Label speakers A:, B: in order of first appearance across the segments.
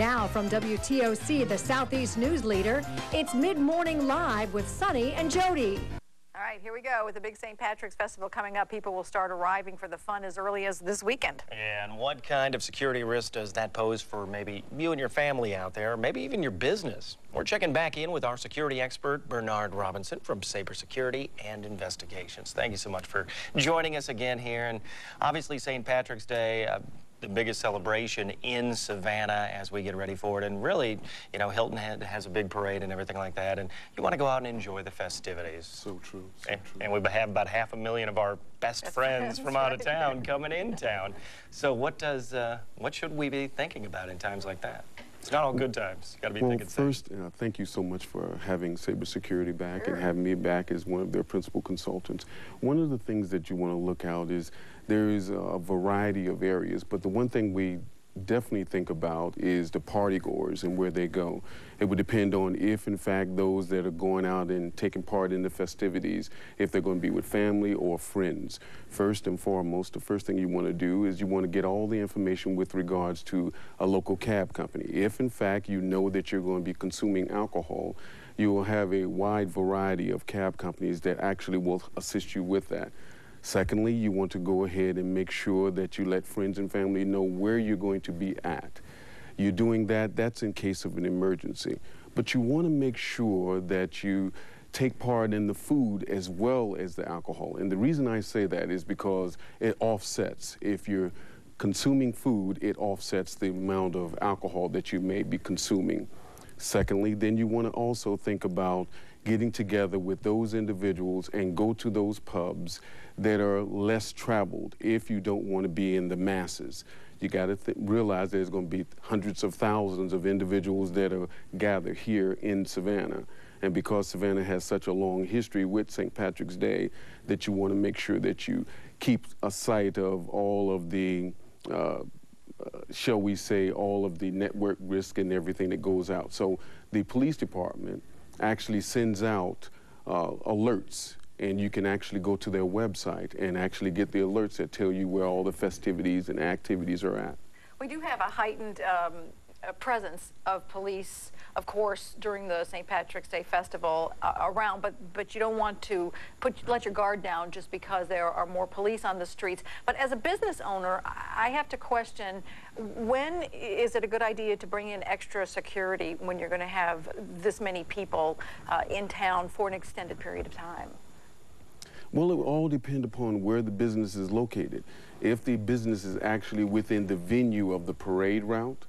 A: Now from WTOC, the Southeast News Leader, it's Mid-Morning Live with Sonny and Jody.
B: All right, here we go. With the big St. Patrick's Festival coming up, people will start arriving for the fun as early as this weekend.
C: And what kind of security risk does that pose for maybe you and your family out there, maybe even your business? We're checking back in with our security expert, Bernard Robinson from Saber Security and Investigations. Thank you so much for joining us again here. And obviously St. Patrick's Day, the biggest celebration in Savannah as we get ready for it. And really, you know, Hilton Head has a big parade and everything like that. And you want to go out and enjoy the festivities.
D: So true.
C: And we have about 500,000 of our best friends from out of town coming in town. So what should we be thinking about in times like that? It's not all good times. You got to be thinking
D: first, thank you so much for having Saber Security back and having me back as one of their principal consultants. One of the things that you want to look out is there is a variety of areas, but the one thing we definitely think about is the party goers and where they go. It would depend on if, in fact, those that are going out and taking part in the festivities, if they're going to be with family or friends. First and foremost, the first thing you want to do is you want to get all the information with regards to a local cab company. If, in fact, you know that you're going to be consuming alcohol, you will have a wide variety of cab companies that actually will assist you with that. Secondly, you want to go ahead and make sure that you let friends and family know where you're going to be at. You're doing that, that's in case of an emergency. But you want to make sure that you take part in the food as well as the alcohol. And the reason I say that is because it offsets. If you're consuming food, it offsets the amount of alcohol that you may be consuming. Secondly, then you want to also think about getting together with those individuals and go to those pubs that are less traveled if you don't want to be in the masses. You got to realize there's going to be hundreds of thousands of individuals that are gathered here in Savannah. And because Savannah has such a long history with St. Patrick's Day, that you want to make sure that you keep a sight of all of the shall we say, all of the network risk and everything that goes out. So the police department actually sends out alerts, and you can actually go to their website and actually get the alerts that tell you where all the festivities and activities are at.
B: We do have a heightened presence of police, of course, during the St. Patrick's Day Festival around, but you don't want to let your guard down just because there are more police on the streets. But as a business owner, I have to question, when is it a good idea to bring in extra security when you're going to have this many people in town for an extended period of time?
D: Well, it will all depend upon where the business is located. If the business is actually within the venue of the parade route,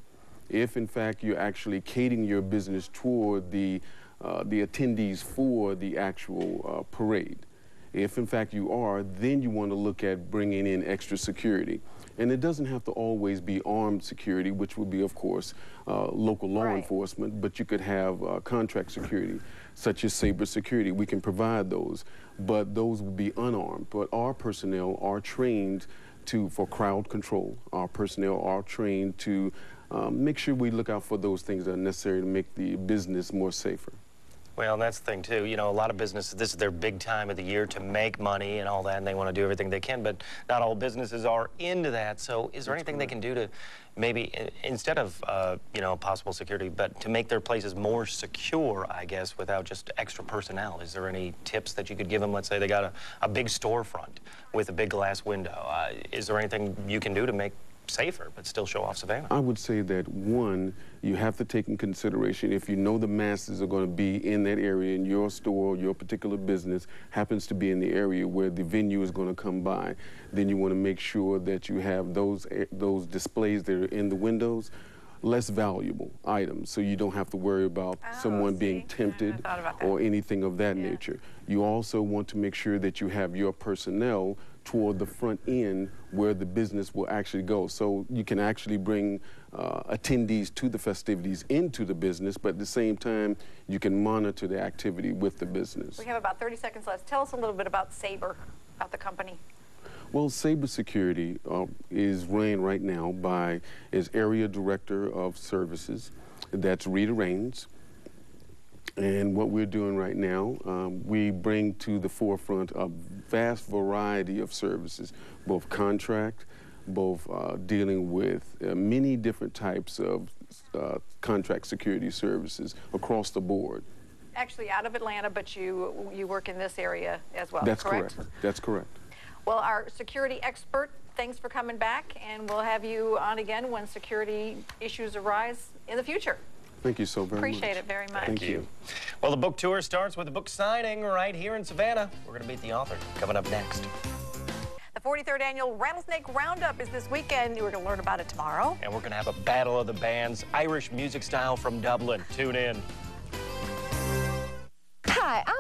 D: if in fact you're actually catering your business toward the attendees for the actual parade. If in fact you are, then you want to look at bringing in extra security. And it doesn't have to always be armed security, which would be, of course, local law enforcement, but you could have contract security, such as Saber Security. We can provide those, but those would be unarmed. But our personnel are trained for crowd control. Our personnel are trained to make sure we look out for those things that are necessary to make the business more safer.
C: Well, that's the thing, too. You know, a lot of businesses, this is their big time of the year to make money and all that, and they want to do everything they can, but not all businesses are into that. So is there anything they can do to maybe, instead of, you know, possible security, but to make their places more secure, I guess, without just extra personnel? Is there any tips that you could give them? Let's say they got a big storefront with a big glass window. Is there anything you can do to make safer but still show off Savannah?
D: I would say that, one, you have to take in consideration, if you know the masses are going to be in that area, and your store, your particular business happens to be in the area where the venue is going to come by, then you want to make sure that you have those displays that are in the windows less valuable items, so you don't have to worry about someone being tempted or anything of that nature. You also want to make sure that you have your personnel toward the front end where the business will actually go. So you can actually bring attendees to the festivities into the business, but at the same time, you can monitor the activity with the business.
B: We have about 30 seconds left. Tell us a little bit about Saber, about the company.
D: Well, Saber Security is ran right now by its Area Director of Services. That's Rita Raines. And what we're doing right now, we bring to the forefront a vast variety of services, both contract, both dealing with many different types of contract security services across the board.
B: Actually out of Atlanta, but you work in this area as well,
D: That's
B: correct?
D: correct. That's correct.
B: Well, our security expert, thanks for coming back, and we'll have you on again when security issues arise in the future.
D: Thank you so very much.
B: Appreciate it very much.
D: Thank you.
C: Well, the book tour starts with a book signing right here in Savannah. We're going to meet the author coming up next.
B: The 43rd Annual Rattlesnake Roundup is this weekend. We're going to learn about it tomorrow.
C: And we're going to have a battle of the bands, Irish music style from Dublin. Tune in.
E: Hi, I'm